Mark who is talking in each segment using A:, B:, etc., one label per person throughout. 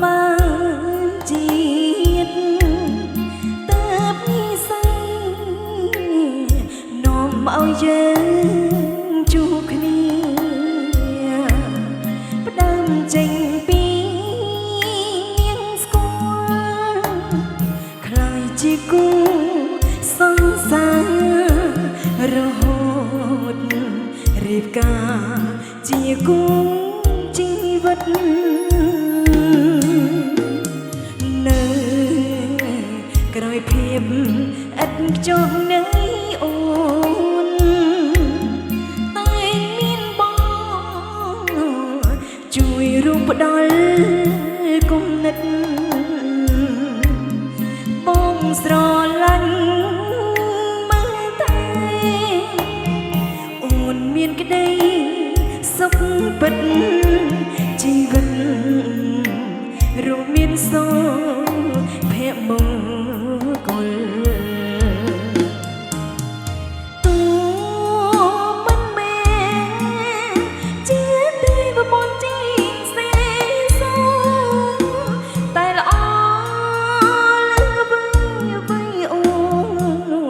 A: បានជាតិតើបនិស័យនាំឲ្យយើងជួបគ្នាផ្ដើមចេញពីនាងស្គាល់ខ្លាយជាគូសង្សាររហូតរៀបការជាគូជីវិតនៅក្រោយភាពឥតខ្ចោះនៃអូនតែមានបងជួយរួមផ្ដល់គំនិតបងស្រឡាញ់មើលតែអូនមានក្តីសុខពិតជីវិតរួមមានសូភមង្គលទូមិនមែនជាទេវបុត្រទីសេសតែល្អលើអ្វីអូ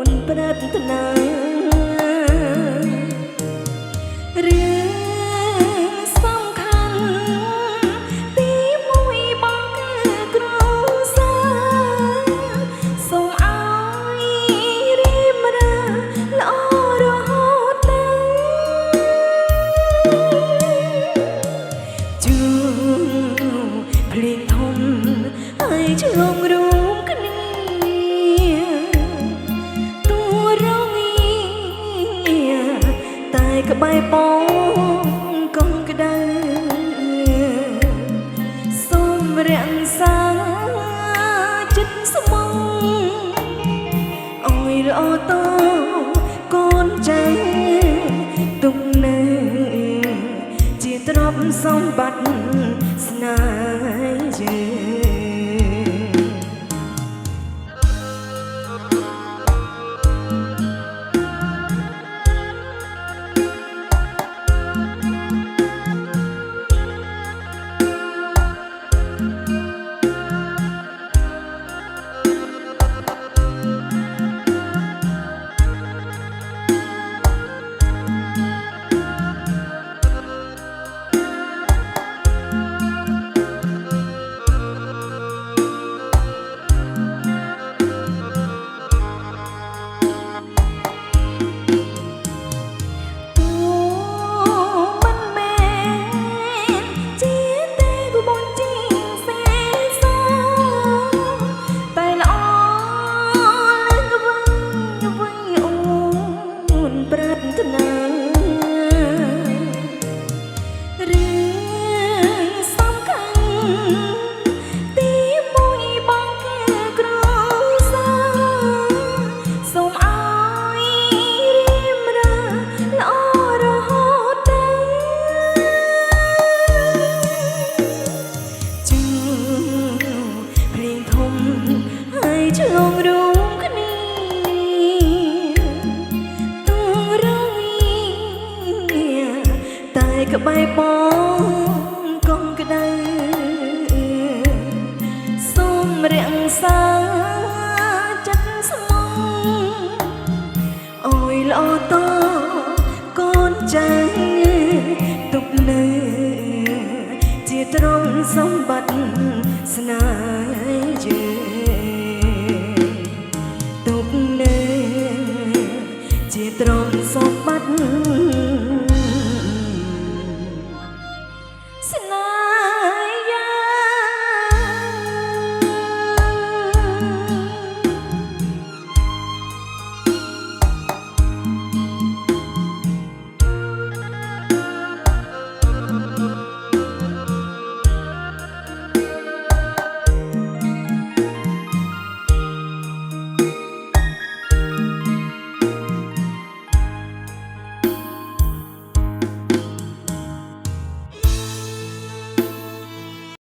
A: នប្រាថ្នាភ្លេងធំឲ្យឆ្លងរួមគ្នាទួរងាតែក្បែរបងកុំក្ដៅសូមរក្សាចិត្តស្មងឲ្យល្អតកូនចៅទុកនៅជាទ្រព្យសម្បត្តិស្នេហ៍យើងឆ្លងរួមគ្នាទូរងាតែក្បែរបងកុំក្ដៅសូមរក្សាចិត្តស្មងឲ្យល្អតកូនចៅទុកនៅជាទ្រព្យសម្បត្តិ